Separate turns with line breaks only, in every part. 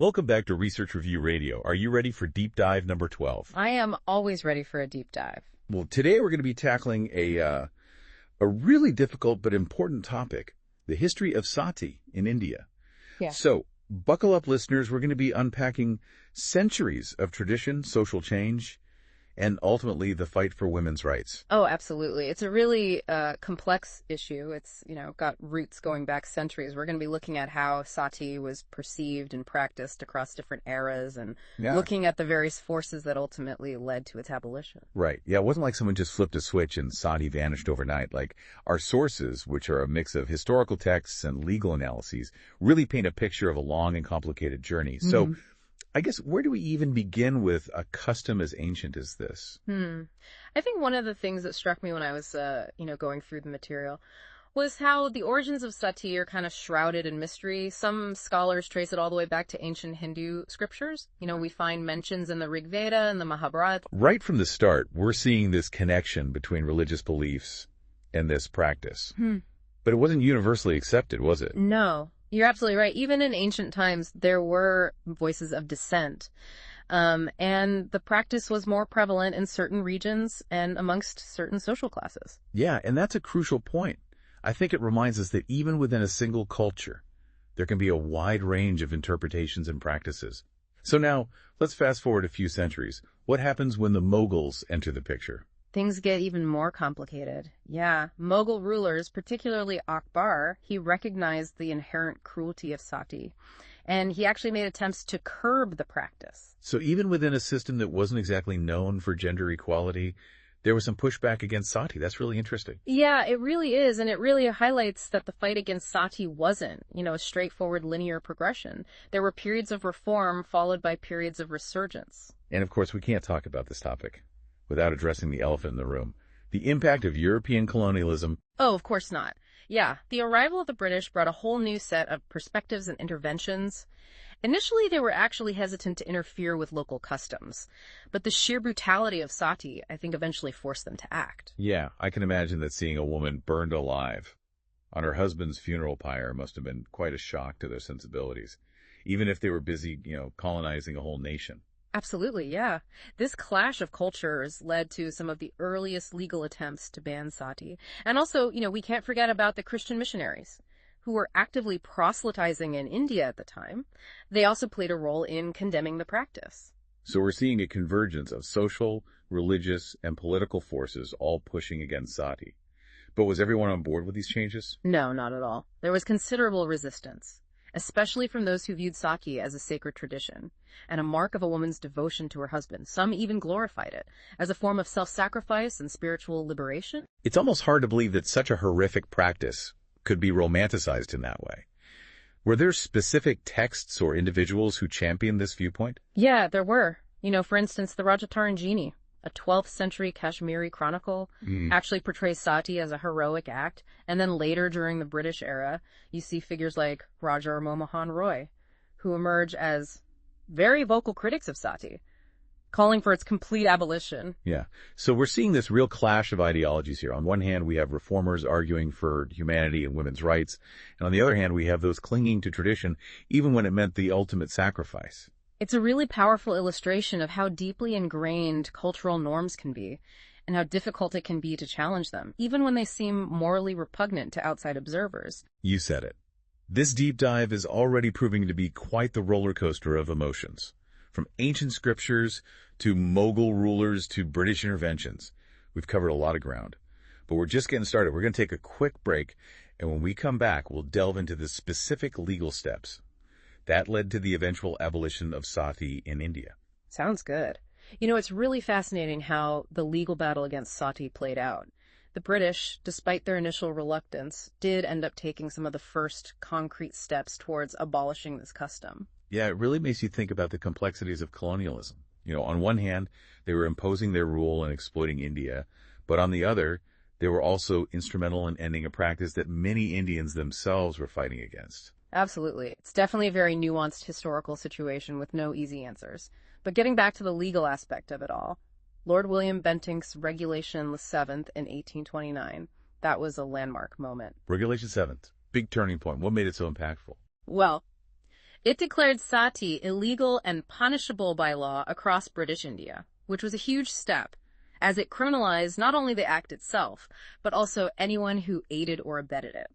Welcome back to Research Review Radio. Are you ready for deep dive number 12?
I am always ready for a deep dive.
Well, today we're going to be tackling a really difficult but important topic, the history of sati in India.
Yeah.
So, buckle up, listeners. We're going to be unpacking centuries of tradition, social change, and ultimately the fight for women's rights.
Oh, absolutely. It's a really complex issue. It's, got roots going back centuries. We're going to be looking at how sati was perceived and practiced across different eras and looking at the various forces that ultimately led to its abolition.
Right. Yeah, it wasn't like someone just flipped a switch and sati vanished overnight. Like, our sources, which are a mix of historical texts and legal analyses, really paint a picture of a long and complicated journey. So, I guess, where do we even begin with a custom as ancient as this?
I think one of the things that struck me when I was, going through the material was how the origins of sati are kind of shrouded in mystery. Some scholars trace it all the way back to ancient Hindu scriptures. We find mentions in the Rig Veda and the Mahabharata.
Right from the start, we're seeing this connection between religious beliefs and this practice. But it wasn't universally accepted, was it?
No. You're absolutely right. Even in ancient times, there were voices of dissent. And the practice was more prevalent in certain regions and amongst certain social classes.
Yeah, and that's a crucial point. I think it reminds us that even within a single culture, there can be a wide range of interpretations and practices. So now, let's fast forward a few centuries. What happens when the Mughals enter the picture?
Things get even more complicated. Yeah, Mughal rulers, particularly Akbar, he recognized the inherent cruelty of sati, and he actually made attempts to curb the practice.
So even within a system that wasn't exactly known for gender equality, there was some pushback against sati. That's really interesting.
Yeah, it really is, and it really highlights that the fight against sati wasn't, a straightforward linear progression. There were periods of reform followed by periods of resurgence.
And of course, we can't talk about this topic without addressing the elephant in the room, the impact of European colonialism.
Oh, of course not. Yeah, the arrival of the British brought a whole new set of perspectives and interventions. Initially, they were actually hesitant to interfere with local customs, but the sheer brutality of sati, I think, eventually forced them to act.
Yeah, I can imagine that seeing a woman burned alive on her husband's funeral pyre must have been quite a shock to their sensibilities, even if they were busy, colonizing a whole nation.
Absolutely, yeah. This clash of cultures led to some of the earliest legal attempts to ban sati. And also, we can't forget about the Christian missionaries who were actively proselytizing in India at the time. They also played a role in condemning the practice.
So we're seeing a convergence of social, religious, and political forces all pushing against sati. But was everyone on board with these changes?
No, not at all. There was considerable resistance, especially from those who viewed sati as a sacred tradition and a mark of a woman's devotion to her husband. Some even glorified it as a form of self-sacrifice and spiritual liberation.
It's almost hard to believe that such a horrific practice could be romanticized in that way. Were there specific texts or individuals who championed this viewpoint?
Yeah, there were. For instance, the Rajataranjini, a 12th century Kashmiri chronicle, actually portrays sati as a heroic act. And then later, during the British era, you see figures like Raja Mohan Roy, who emerge as very vocal critics of sati, calling for its complete abolition.
Yeah. So we're seeing this real clash of ideologies here. On one hand, we have reformers arguing for humanity and women's rights. And on the other hand, we have those clinging to tradition, even when it meant the ultimate sacrifice.
It's a really powerful illustration of how deeply ingrained cultural norms can be and how difficult it can be to challenge them, even when they seem morally repugnant to outside observers.
You said it. This deep dive is already proving to be quite the roller coaster of emotions. From ancient scriptures to Mughal rulers to British interventions, we've covered a lot of ground. But we're just getting started. We're going to take a quick break, and when we come back, we'll delve into the specific legal steps that led to the eventual abolition of sati in India.
Sounds good. It's really fascinating how the legal battle against sati played out. The British, despite their initial reluctance, did end up taking some of the first concrete steps towards abolishing this custom.
Yeah, it really makes you think about the complexities of colonialism. On one hand, they were imposing their rule and exploiting India, but on the other, they were also instrumental in ending a practice that many Indians themselves were fighting against.
Absolutely. It's definitely a very nuanced historical situation with no easy answers. But getting back to the legal aspect of it all, Lord William Bentinck's Regulation 7th in 1829, that was a landmark moment.
Regulation 7th, big turning point. What made it so impactful?
Well, It declared sati illegal and punishable by law across British India, which was a huge step, as it criminalized not only the act itself, but also anyone who aided or abetted it.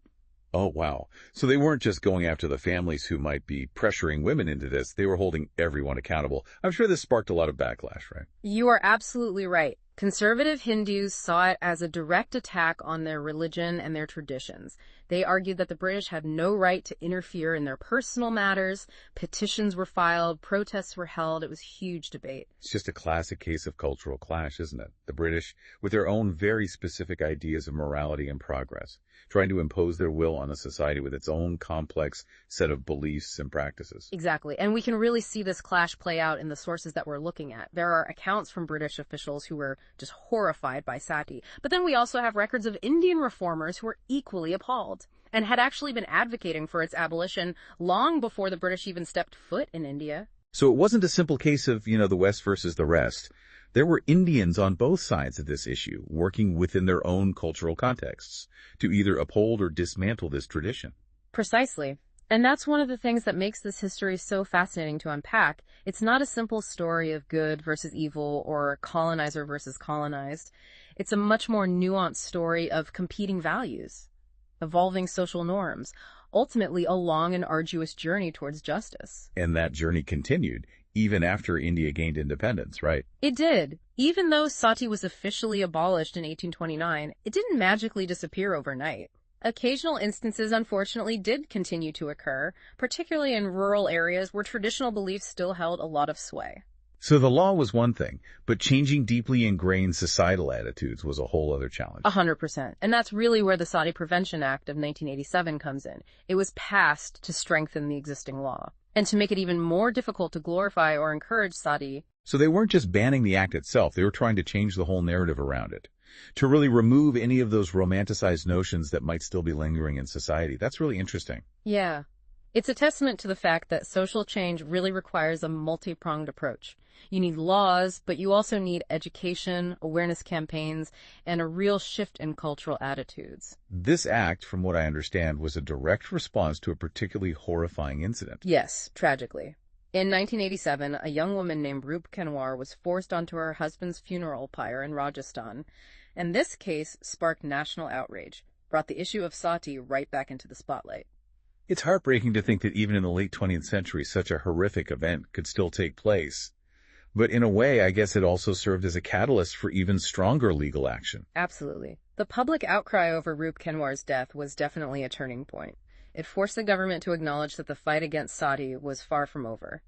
Oh, wow. So they weren't just going after the families who might be pressuring women into this. They were holding everyone accountable. I'm sure this sparked a lot of backlash, right?
You are absolutely right. Conservative Hindus saw it as a direct attack on their religion and their traditions. They argued that the British had no right to interfere in their personal matters. Petitions were filed, protests were held. It was a huge debate.
It's just a classic case of cultural clash, isn't it? The British, with their own very specific ideas of morality and progress, trying to impose their will on a society with its own complex set of beliefs and practices.
Exactly. And we can really see this clash play out in the sources that we're looking at. There are accounts from British officials who were just horrified by sati. But then we also have records of Indian reformers who were equally appalled and had actually been advocating for its abolition long before the British even stepped foot in India.
So it wasn't a simple case of, the West versus the rest. There were Indians on both sides of this issue, working within their own cultural contexts to either uphold or dismantle this tradition.
Precisely. And that's one of the things that makes this history so fascinating to unpack. It's not a simple story of good versus evil or colonizer versus colonized. It's a much more nuanced story of competing values, evolving social norms, ultimately a long and arduous journey towards justice.
And that journey continued even after India gained independence, right?
It did. Even though sati was officially abolished in 1829, it didn't magically disappear overnight. Occasional instances, unfortunately, did continue to occur, particularly in rural areas where traditional beliefs still held a lot of sway.
So the law was one thing, but changing deeply ingrained societal attitudes was a whole other challenge.
100%. And that's really where the Sati Prevention Act of 1987 comes in. It was passed to strengthen the existing law and to make it even more difficult to glorify or encourage sati.
So they weren't just banning the act itself, they were trying to change the whole narrative around it, to really remove any of those romanticized notions that might still be lingering in society. That's really interesting.
Yeah. It's a testament to the fact that social change really requires a multi-pronged approach. You need laws, but you also need education, awareness campaigns, and a real shift in cultural attitudes.
This act, from what I understand, was a direct response to a particularly horrifying incident.
Yes, tragically. In 1987, a young woman named Roop Kanwar was forced onto her husband's funeral pyre in Rajasthan, and this case sparked national outrage, brought the issue of sati right back into the spotlight.
It's heartbreaking to think that even in the late 20th century, such a horrific event could still take place. But in a way, I guess it also served as a catalyst for even stronger legal action.
Absolutely. The public outcry over Roop Kanwar's death was definitely a turning point. It forced the government to acknowledge that the fight against sati was far from over,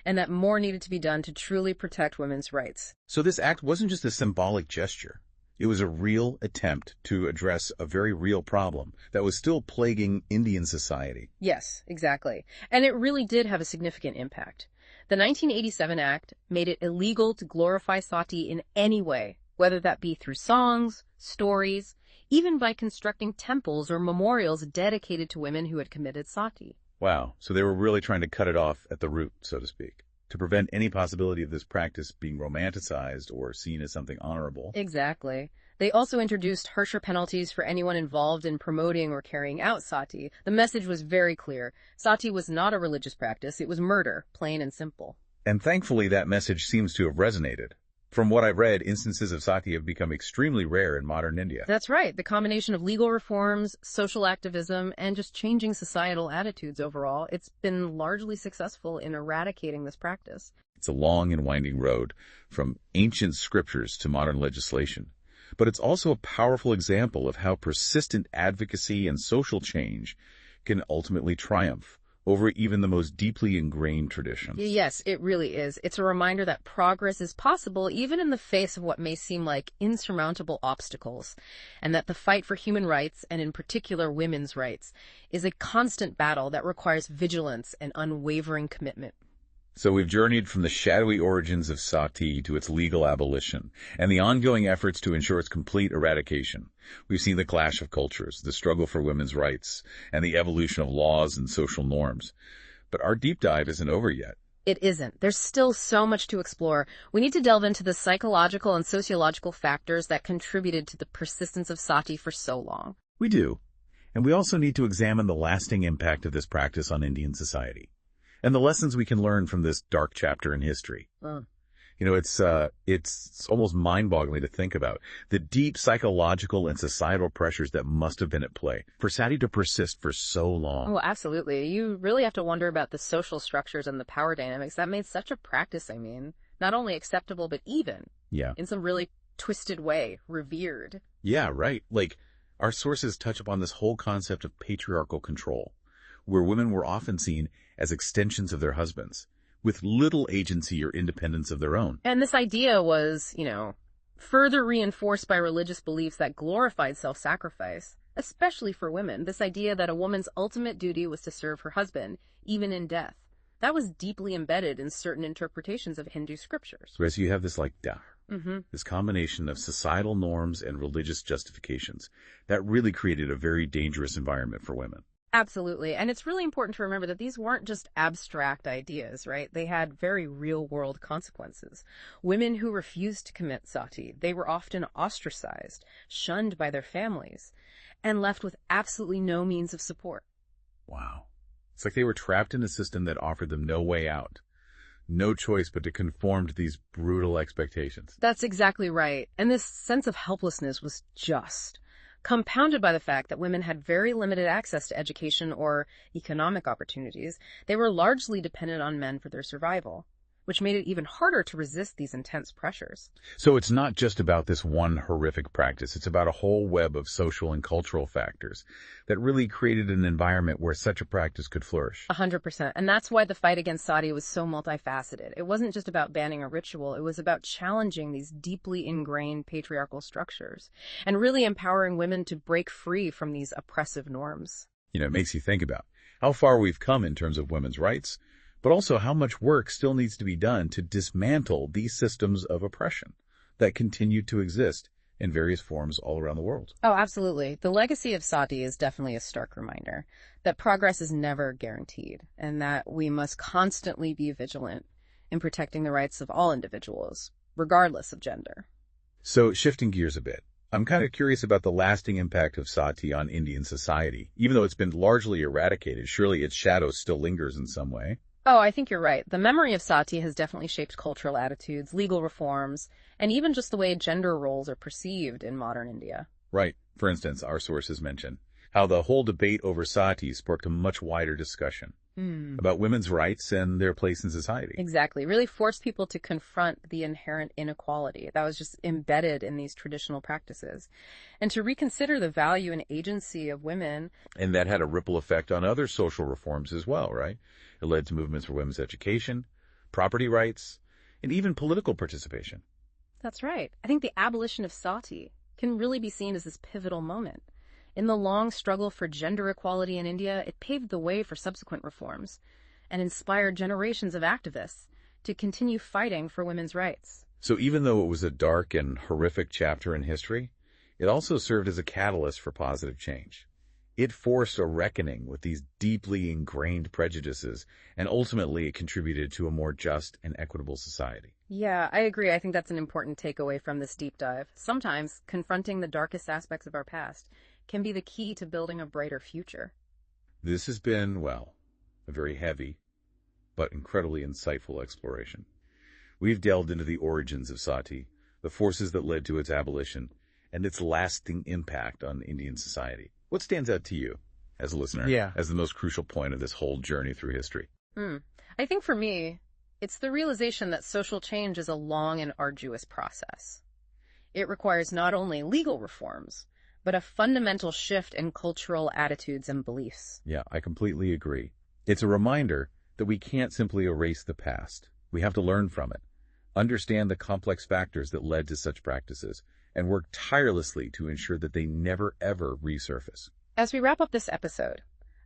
and that more needed to be done to truly protect women's rights.
So this act wasn't just a symbolic gesture. It was a real attempt to address a very real problem that was still plaguing Indian society.
Yes, exactly. And it really did have a significant impact. The 1987 Act made it illegal to glorify sati in any way, whether that be through songs, stories, even by constructing temples or memorials dedicated to women who had committed sati.
Wow, so they were really trying to cut it off at the root, so to speak, to prevent any possibility of this practice being romanticized or seen as something honorable.
Exactly. They also introduced harsher penalties for anyone involved in promoting or carrying out sati. The message was very clear. Sati was not a religious practice. It was murder, plain and simple.
And thankfully, that message seems to have resonated. From what I've read, instances of sati have become extremely rare in modern India.
That's right. The combination of legal reforms, social activism, and just changing societal attitudes overall, it's been largely successful in eradicating this practice.
It's a long and winding road, from ancient scriptures to modern legislation. But it's also a powerful example of how persistent advocacy and social change can ultimately triumph over even the most deeply ingrained traditions.
Yes, it really is. It's a reminder that progress is possible even in the face of what may seem like insurmountable obstacles, and that the fight for human rights, and in particular women's rights, is a constant battle that requires vigilance and unwavering commitment.
So we've journeyed from the shadowy origins of sati to its legal abolition and the ongoing efforts to ensure its complete eradication. We've seen the clash of cultures, the struggle for women's rights, and the evolution of laws and social norms. But our deep dive isn't over yet.
It isn't. There's still so much to explore. We need to delve into the psychological and sociological factors that contributed to the persistence of sati for so long.
We do. And we also need to examine the lasting impact of this practice on Indian society. and the lessons we can learn from this dark chapter in history. It's almost mind-boggling to think about the deep psychological and societal pressures that must have been at play for Sati to persist for so long.
Oh, absolutely. You really have to wonder about the social structures and the power dynamics that made such a practice, not only acceptable, but even, in some really twisted way, revered.
Yeah, right. Like, our sources touch upon this whole concept of patriarchal control, where women were often seen as extensions of their husbands, with little agency or independence of their own.
And this idea was, further reinforced by religious beliefs that glorified self-sacrifice, especially for women. This idea that a woman's ultimate duty was to serve her husband, even in death. That was deeply embedded in certain interpretations of Hindu scriptures.
So you have this this combination of societal norms and religious justifications that really created a very dangerous environment for women.
Absolutely. And it's really important to remember that these weren't just abstract ideas, right? They had very real-world consequences. Women who refused to commit sati, they were often ostracized, shunned by their families, and left with absolutely no means of support.
Wow. It's like they were trapped in a system that offered them no way out. No choice but to conform to these brutal expectations.
That's exactly right. And this sense of helplessness was just compounded by the fact that women had very limited access to education or economic opportunities. They were largely dependent on men for their survival, which made it even harder to resist these intense pressures.
So it's not just about this one horrific practice. It's about a whole web of social and cultural factors that really created an environment where such a practice could flourish.
100%. And that's why the fight against sati was so multifaceted. It wasn't just about banning a ritual. It was about challenging these deeply ingrained patriarchal structures and really empowering women to break free from these oppressive norms.
It makes you think about how far we've come in terms of women's rights, but also how much work still needs to be done to dismantle these systems of oppression that continue to exist in various forms all around the world.
Oh, absolutely. The legacy of sati is definitely a stark reminder that progress is never guaranteed and that we must constantly be vigilant in protecting the rights of all individuals, regardless of gender.
So, shifting gears a bit, I'm kind of curious about the lasting impact of sati on Indian society. Even though it's been largely eradicated, surely its shadow still lingers in some way.
Oh, I think you're right. The memory of sati has definitely shaped cultural attitudes, legal reforms, and even just the way gender roles are perceived in modern India.
Right. For instance, our sources mention how the whole debate over sati sparked a much wider discussion about women's rights and their place in society.
Exactly. Really forced people to confront the inherent inequality that was just embedded in these traditional practices and to reconsider the value and agency of women.
And that had a ripple effect on other social reforms as well, right? It led to movements for women's education, property rights, and even political participation.
That's right. I think the abolition of sati can really be seen as this pivotal moment. In the long struggle for gender equality in India, it paved the way for subsequent reforms and inspired generations of activists to continue fighting for women's rights.
So even though it was a dark and horrific chapter in history, it also served as a catalyst for positive change. It forced a reckoning with these deeply ingrained prejudices, and ultimately it contributed to a more just and equitable society.
Yeah, I agree. I think that's an important takeaway from this deep dive. Sometimes confronting the darkest aspects of our past can be the key to building a brighter future.
This has been, well, a very heavy but incredibly insightful exploration. We've delved into the origins of sati, the forces that led to its abolition, and its lasting impact on Indian society. What stands out to you as a listener as the most crucial point of this whole journey through history?
I think for me, it's the realization that social change is a long and arduous process. It requires not only legal reforms, but a fundamental shift in cultural attitudes and beliefs.
Yeah, I completely agree. It's a reminder that we can't simply erase the past. We have to learn from it, understand the complex factors that led to such practices, and work tirelessly to ensure that they never, ever resurface.
As we wrap up this episode,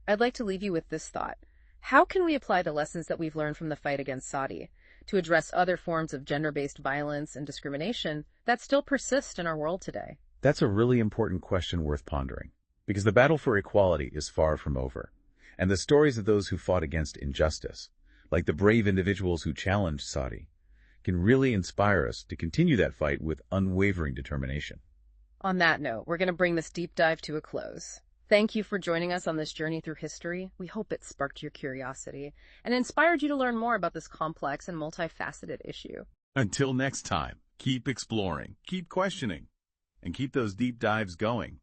I'd like to leave you with this thought. How can we apply the lessons that we've learned from the fight against sati to address other forms of gender-based violence and discrimination that still persist in our world today?
That's a really important question worth pondering, because the battle for equality is far from over, and the stories of those who fought against injustice, like the brave individuals who challenged sati, can really inspire us to continue that fight with unwavering determination.
On that note, we're going to bring this deep dive to a close. Thank you for joining us on this journey through history. We hope it sparked your curiosity and inspired you to learn more about this complex and multifaceted issue.
Until next time, keep exploring, keep questioning, and keep those deep dives going.